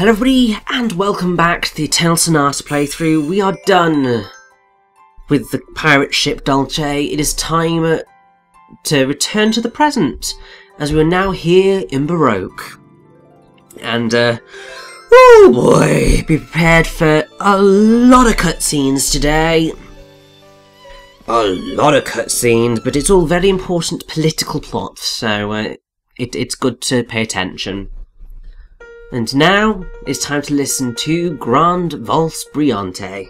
Hello everybody, and welcome back to the Eternal Sonata playthrough. We are done with the pirate ship Dulce. It is time to return to the present, as we are now here in Baroque. And, oh boy, be prepared for a lot of cutscenes today. A lot of cutscenes, but it's all very important political plots, so it's good to pay attention. And now, it's time to listen to Grande Valse Brillante.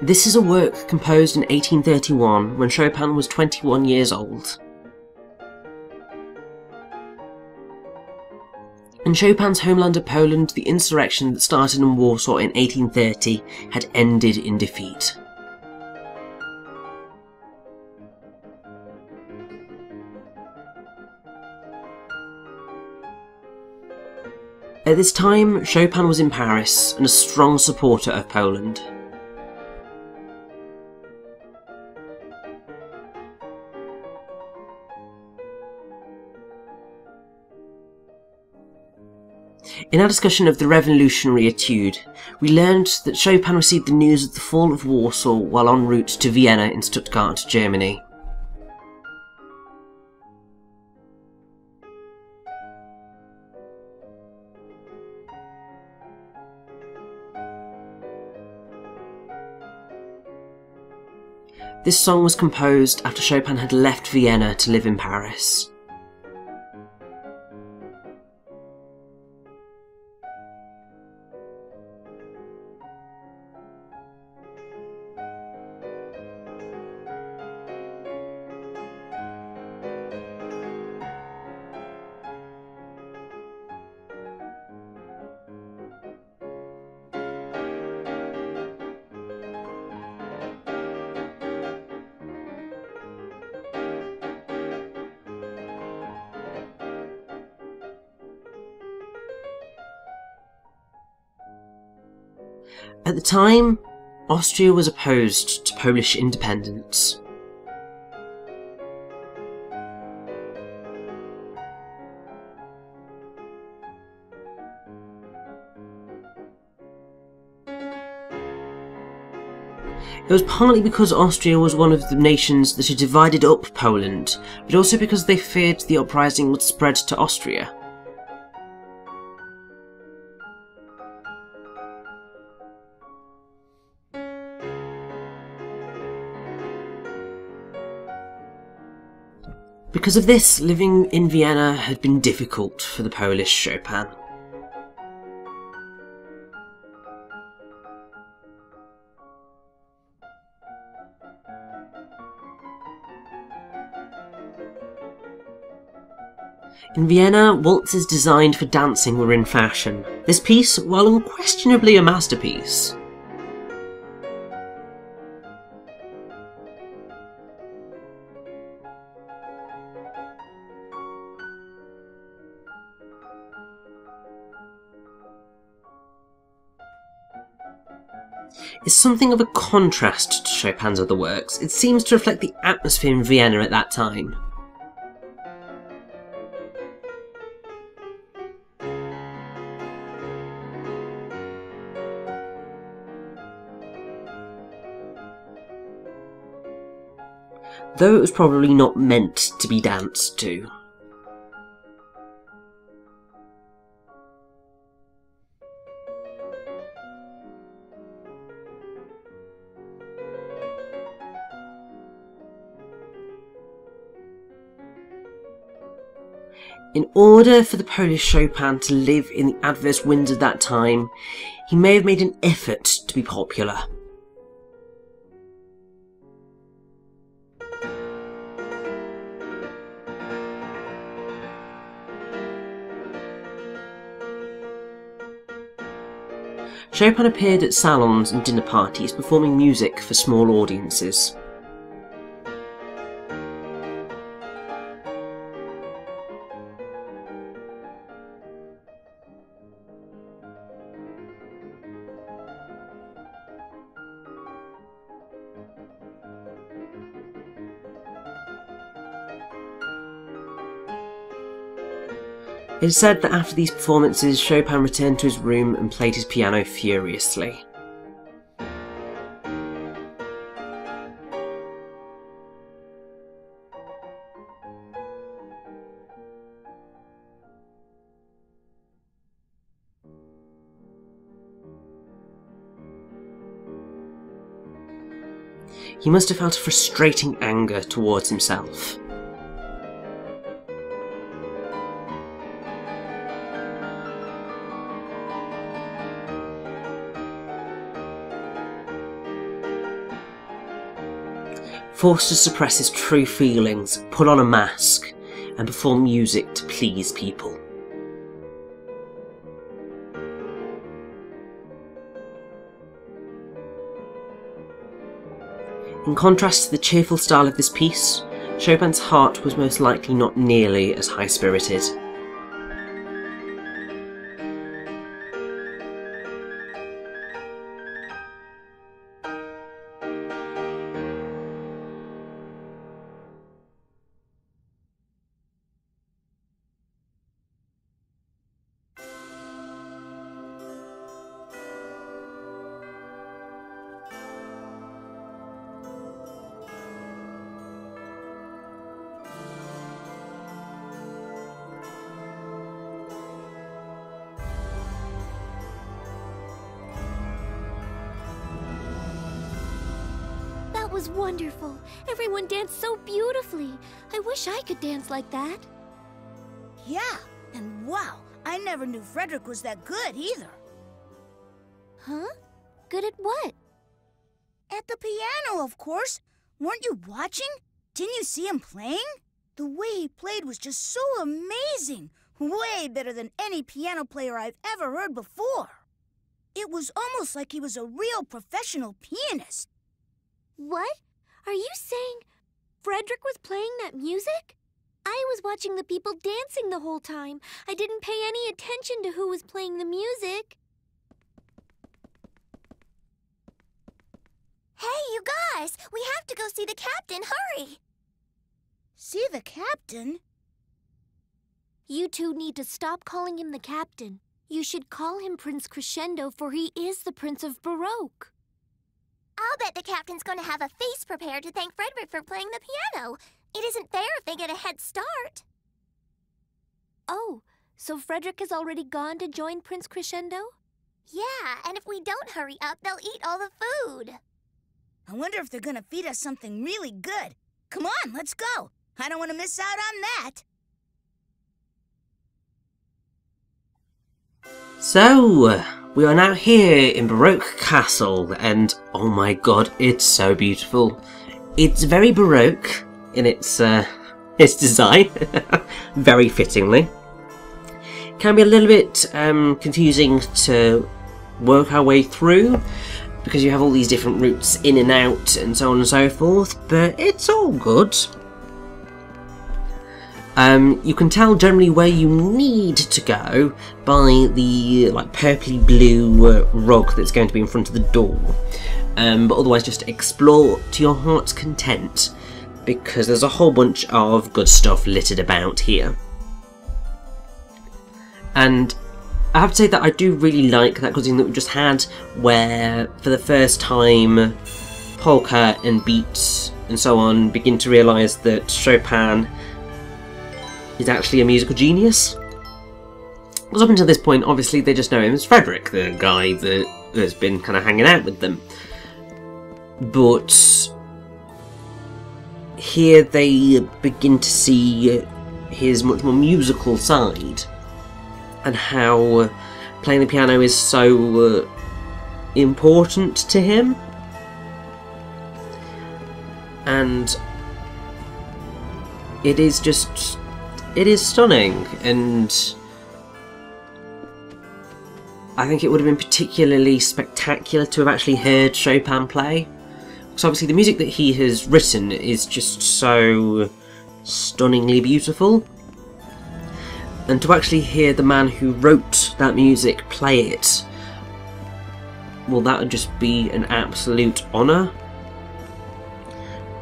This is a work composed in 1831, when Chopin was 21 years old. In Chopin's homeland of Poland, the insurrection that started in Warsaw in 1830 had ended in defeat. At this time, Chopin was in Paris and a strong supporter of Poland. In our discussion of the revolutionary etude, we learned that Chopin received the news of the fall of Warsaw while en route to Vienna in Stuttgart, Germany. This song was composed after Chopin had left Vienna to live in Paris. At the time, Austria was opposed to Polish independence. It was partly because Austria was one of the nations that had divided up Poland, but also because they feared the uprising would spread to Austria. Because of this, living in Vienna had been difficult for the Polish Chopin. In Vienna, waltzes designed for dancing were in fashion. This piece, while unquestionably a masterpiece, is something of a contrast to Chopin's other works. It seems to reflect the atmosphere in Vienna at that time. Though it was probably not meant to be danced to. In order for the Polish Chopin to live in the adverse winds of that time, he may have made an effort to be popular. Chopin appeared at salons and dinner parties performing music for small audiences. It is said that after these performances, Chopin returned to his room and played his piano furiously. He must have felt a frustrating anger towards himself. Forced to suppress his true feelings, put on a mask, and perform music to please people. In contrast to the cheerful style of this piece, Chopin's heart was most likely not nearly as high-spirited. That was wonderful. Everyone danced so beautifully. I wish I could dance like that. Yeah, and wow, I never knew Frederick was that good either. Huh? Good at what? At the piano, of course. Weren't you watching? Didn't you see him playing? The way he played was just so amazing. Way better than any piano player I've ever heard before. It was almost like he was a real professional pianist. What? Are you saying Frederick was playing that music? I was watching the people dancing the whole time. I didn't pay any attention to who was playing the music. Hey, you guys! We have to go see the captain. Hurry! See the captain? You two need to stop calling him the captain. You should call him Prince Crescendo, for he is the Prince of Baroque. I'll bet the captain's going to have a feast prepared to thank Frederick for playing the piano. It isn't fair if they get a head start. Oh, so Frederick has already gone to join Prince Crescendo? Yeah, and if we don't hurry up, they'll eat all the food. I wonder if they're gonna feed us something really good. Come on, let's go. I don't want to miss out on that. So, we are now here in Baroque Castle, and oh my god, it's so beautiful. It's very Baroque in its design, very fittingly. Can be a little bit confusing to work our way through, because you have all these different routes in and out and so on and so forth, but it's all good. You can tell generally where you need to go by the purpley blue rug that's going to be in front of the door, but otherwise just explore to your heart's content, because there's a whole bunch of good stuff littered about here. And I have to say that I do really like that cutscene that we just had, where for the first time polka and beats and so on begin to realise that Chopin is actually a musical genius. Because up until this point, obviously, they just know him as Frederick, the guy that has been kind of hanging out with them. But here they begin to see his much more musical side, and how playing the piano is so important to him. And it is just... it is stunning, and I think it would have been particularly spectacular to have actually heard Chopin play. Because obviously the music that he has written is just so stunningly beautiful. And to actually hear the man who wrote that music play it, well, that would just be an absolute honour.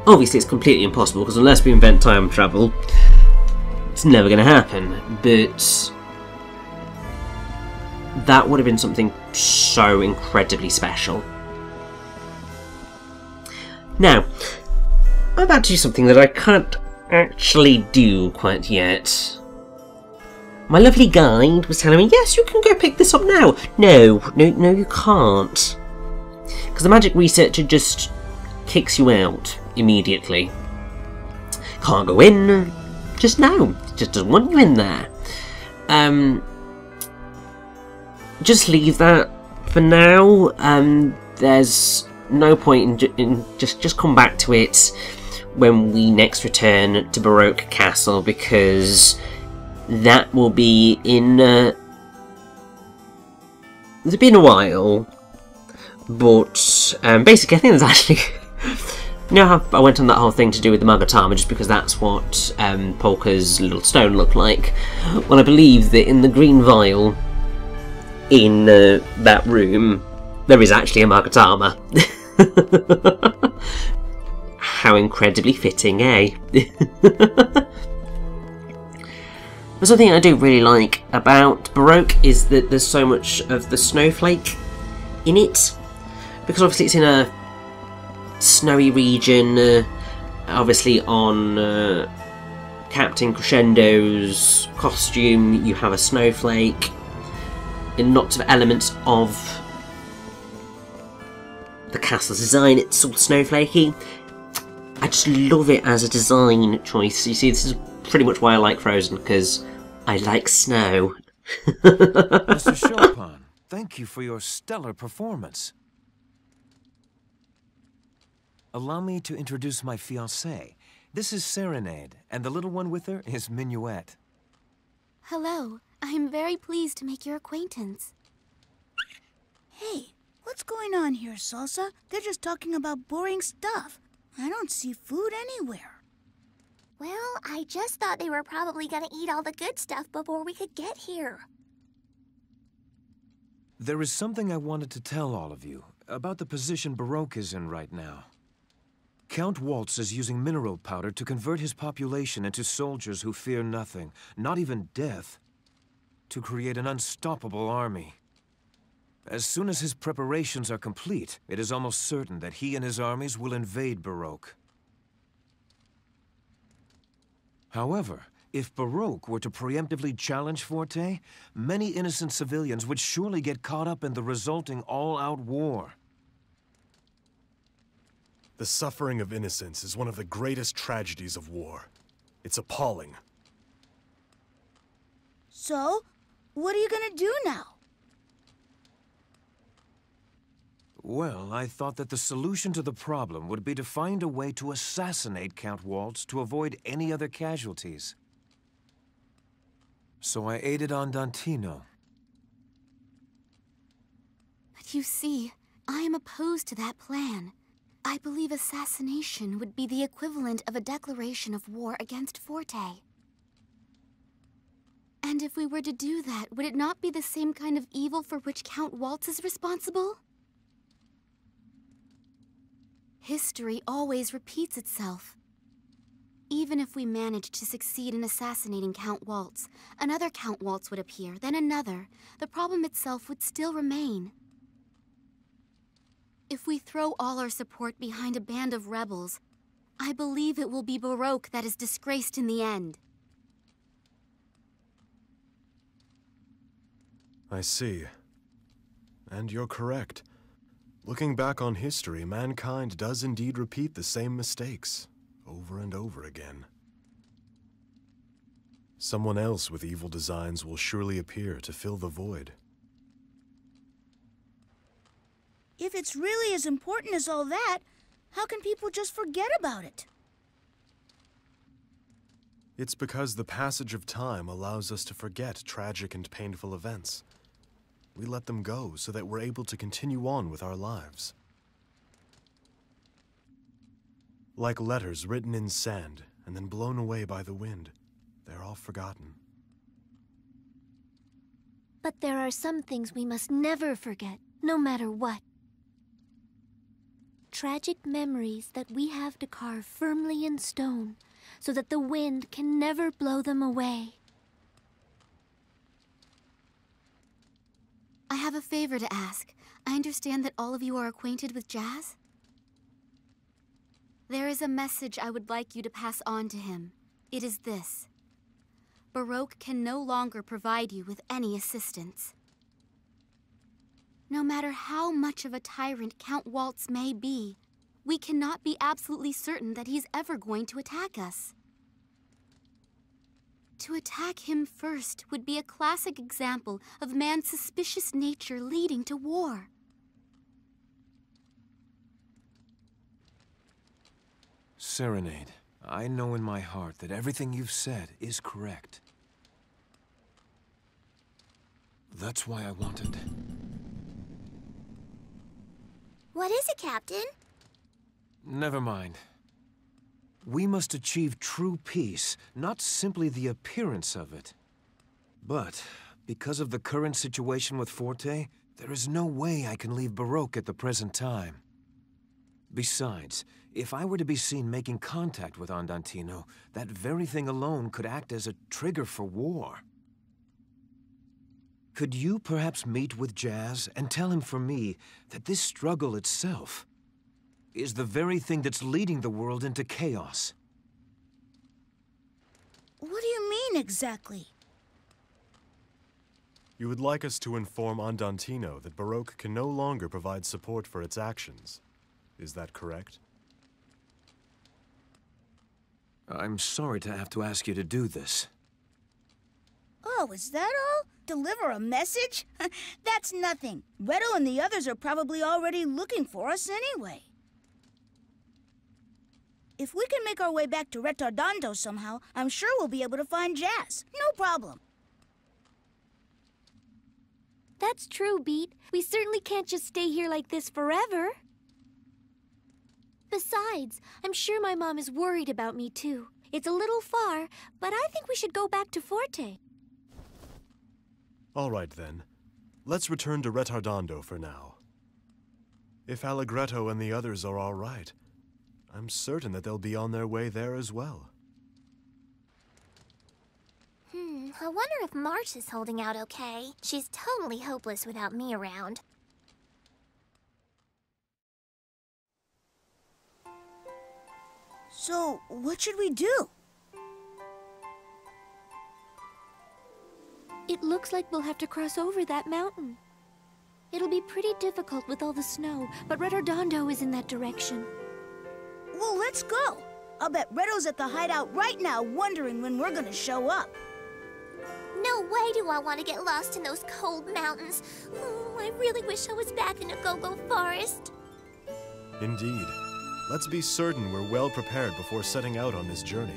Obviously it's completely impossible, because unless we invent time travel, it's never going to happen, but that would have been something so incredibly special. Now, I'm about to do something that I can't actually do quite yet. My lovely guide was telling me, yes, you can go pick this up now. No, you can't. Because the magic researcher just kicks you out immediately. Can't go in. Just no. Just doesn't want you in there. Just leave that for now. There's no point in just come back to it when we next return to Baroque Castle, because that will be in it's been a while. But basically I think there's actually you know how I went on that whole thing to do with the Magatama just because that's what Polka's little stone looked like. Well, I believe that in the green vial in that room there is actually a Magatama. How incredibly fitting, eh? But something I do really like about Baroque is that there's so much of the snowflake in it. Because obviously it's in a snowy region, obviously on Captain Crescendo's costume you have a snowflake. In lots of elements of the castle's design it's all snowflakey. I just love it as a design choice. You see, this is pretty much why I like Frozen, because I like snow. Mr. Chopin, thank you for your stellar performance. Allow me to introduce my fiancée. This is Serenade, and the little one with her is Minuet. Hello. I'm very pleased to make your acquaintance. Hey, what's going on here, Salsa? They're just talking about boring stuff. I don't see food anywhere. Well, I just thought they were probably gonna eat all the good stuff before we could get here. There is something I wanted to tell all of you about the position Baroque is in right now. Count Waltz is using mineral powder to convert his population into soldiers who fear nothing, not even death, to create an unstoppable army. As soon as his preparations are complete, it is almost certain that he and his armies will invade Baroque. However, if Baroque were to preemptively challenge Forte, many innocent civilians would surely get caught up in the resulting all-out war. The suffering of innocents is one of the greatest tragedies of war. It's appalling. So, what are you gonna do now? Well, I thought that the solution to the problem would be to find a way to assassinate Count Waltz to avoid any other casualties. So I aided on Dantino. But you see, I am opposed to that plan. I believe assassination would be the equivalent of a declaration of war against Forte. And if we were to do that, would it not be the same kind of evil for which Count Waltz is responsible? History always repeats itself. Even if we managed to succeed in assassinating Count Waltz, another Count Waltz would appear, then another. The problem itself would still remain. If we throw all our support behind a band of rebels, I believe it will be Baroque that is disgraced in the end. I see. And you're correct. Looking back on history, mankind does indeed repeat the same mistakes, over and over again. Someone else with evil designs will surely appear to fill the void. If it's really as important as all that, how can people just forget about it? It's because the passage of time allows us to forget tragic and painful events. We let them go so that we're able to continue on with our lives. Like letters written in sand and then blown away by the wind, they're all forgotten. But there are some things we must never forget, no matter what. Tragic memories that we have to carve firmly in stone, so that the wind can never blow them away. have a favor to ask. I understand that all of you are acquainted with Jazz? There is a message I would like you to pass on to him. It is this. Baroque can no longer provide you with any assistance. No matter how much of a tyrant Count Waltz may be, we cannot be absolutely certain that he's ever going to attack us. To attack him first would be a classic example of man's suspicious nature leading to war. Serenade, I know in my heart that everything you've said is correct. That's why I wanted... What is it, Captain? Never mind. We must achieve true peace, not simply the appearance of it. But, because of the current situation with Forte, there is no way I can leave Baroque at the present time. Besides, if I were to be seen making contact with Andantino, that very thing alone could act as a trigger for war. Could you perhaps meet with Jazz and tell him for me that this struggle itself is the very thing that's leading the world into chaos? What do you mean, exactly? You would like us to inform Andantino that Baroque can no longer provide support for its actions. Is that correct? I'm sorry to have to ask you to do this. Oh, is that all? Deliver a message? That's nothing. Reto and the others are probably already looking for us anyway. If we can make our way back to Retardando somehow, I'm sure we'll be able to find Jazz. No problem. That's true, Beat. We certainly can't just stay here like this forever. Besides, I'm sure my mom is worried about me too. It's a little far, but I think we should go back to Forte. All right, then. Let's return to Retardando for now. If Allegretto and the others are all right, I'm certain that they'll be on their way there as well. I wonder if March is holding out okay. She's totally hopeless without me around. So, what should we do? It looks like we'll have to cross over that mountain. It'll be pretty difficult with all the snow, but Retardando is in that direction. Well, let's go. I'll bet Reto's at the hideout right now wondering when we're gonna show up. No way do I want to get lost in those cold mountains. Oh, I really wish I was back in a go-go forest. Indeed. Let's be certain we're well prepared before setting out on this journey.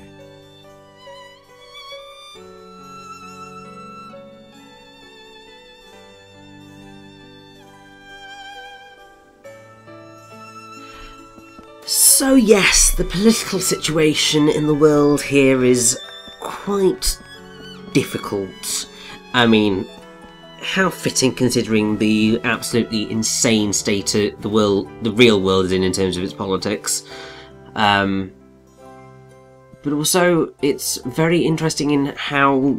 So yes, the political situation in the world here is quite difficult. I mean, how fitting considering the absolutely insane state the real world is in terms of its politics. But also, it's very interesting in how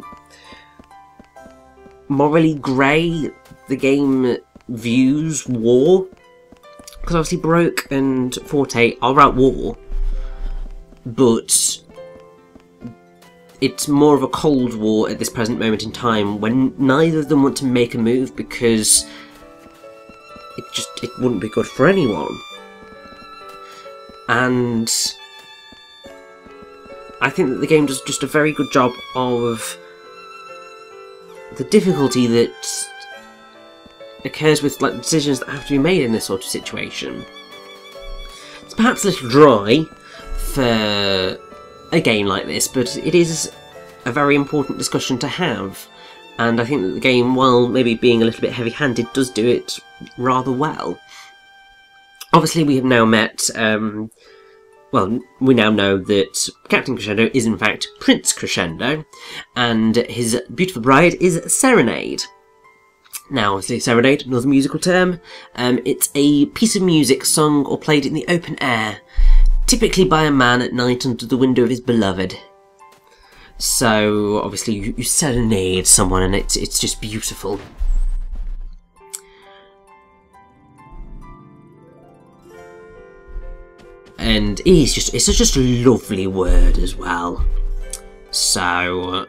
morally grey the game views war. Because obviously Baroque and Forte are at war, but it's more of a cold war at this present moment in time when neither of them want to make a move because it wouldn't be good for anyone. And I think that the game does just a very good job of the difficulty that occurs with decisions that have to be made in this sort of situation. It's perhaps a little dry for a game like this, but it is a very important discussion to have, and I think that the game, while maybe being a little bit heavy-handed, does do it rather well. Obviously we have now met, we now know that Captain Crescendo is in fact Prince Crescendo, and his beautiful bride is Serenade. Now, obviously, serenade, another musical term. It's a piece of music sung or played in the open air, typically by a man at night under the window of his beloved. So, obviously, you serenade someone and it's just beautiful. And it's just a lovely word as well. So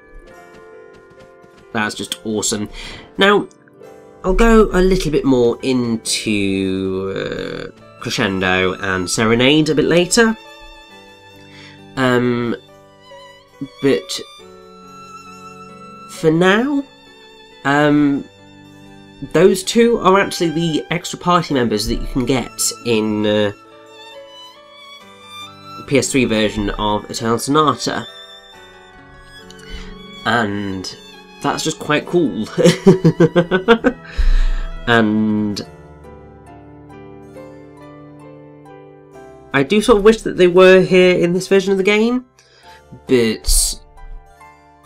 that's just awesome. Now, I'll go a little bit more into Crescendo and Serenade a bit later. But for now, those two are actually the extra party members that you can get in the PS3 version of Eternal Sonata. And that's just quite cool. And I do sort of wish that they were here in this version of the game, but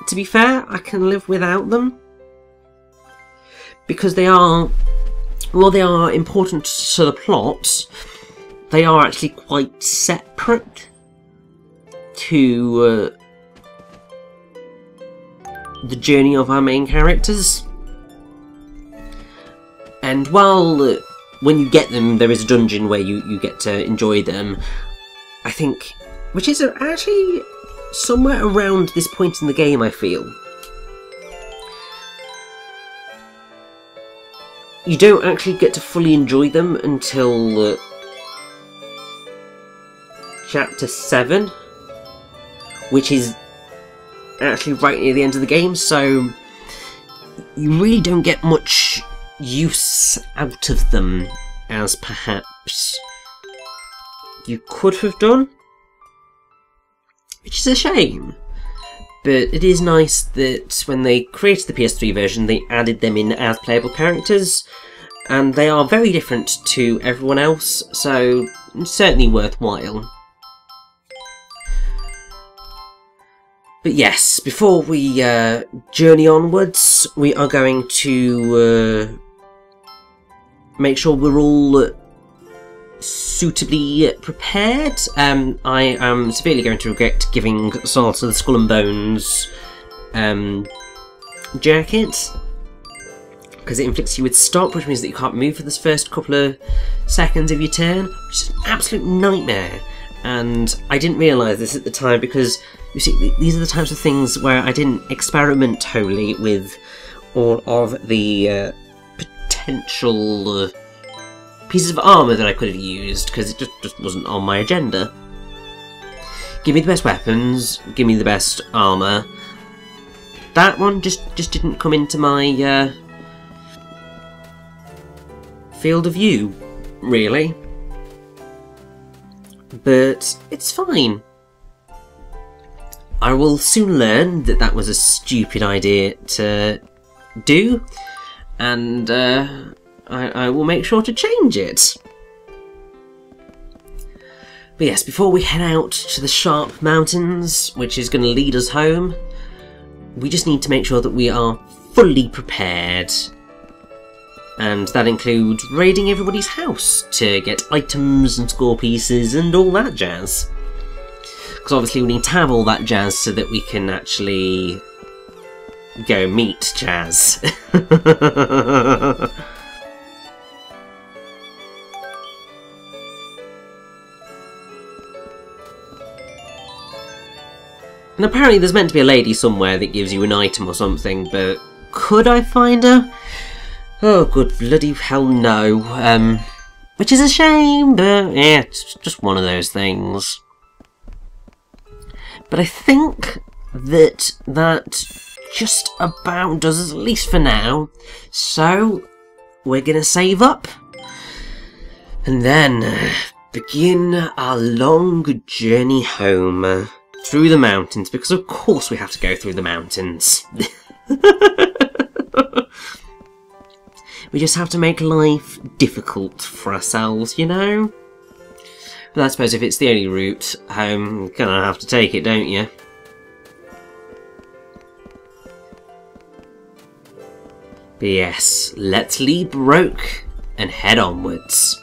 to be fair, I can live without them. Because they are, while they are important to the plot, they are actually quite separate to the journey of our main characters. And while when you get them, there is a dungeon where you get to enjoy them, I think, which is actually somewhere around this point in the game, I feel. You don't actually get to fully enjoy them until Chapter 7, which is actually right near the end of the game, so you really don't get much use out of them as perhaps you could have done, which is a shame. But it is nice that when they created the PS3 version, they added them in as playable characters, and they are very different to everyone else, so certainly worthwhile. But yes, before we journey onwards, we are going to make sure we're all suitably prepared. I am severely going to regret giving Sonata the Skull and Bones jacket, because it inflicts you with stop, which means that you can't move for this first couple of seconds of your turn, which is an absolute nightmare. And I didn't realise this at the time, because you see, these are the types of things where I didn't experiment wholly with all of the potential pieces of armour that I could have used, because it just wasn't on my agenda. Give me the best weapons, give me the best armour. That one just didn't come into my field of view, really. But it's fine. I will soon learn that that was a stupid idea to do, and I will make sure to change it. But yes, before we head out to the Sharp Mountains, which is going to lead us home, we just need to make sure that we are fully prepared. And that includes raiding everybody's house to get items and score pieces and all that jazz. Because obviously we need to have all that jazz so that we can actually go meet Jazz. And apparently there's meant to be a lady somewhere that gives you an item or something, but could I find her? Oh, good bloody hell no. Which is a shame, but yeah, it's just one of those things. But I think that just about does us, at least for now. So, we're gonna save up, and then begin our long journey home through the mountains, because of course we have to go through the mountains. We just have to make life difficult for ourselves, you know? But I suppose if it's the only route home, you're gonna have to take it, don't you? But yes, let's leave Baroque and head onwards.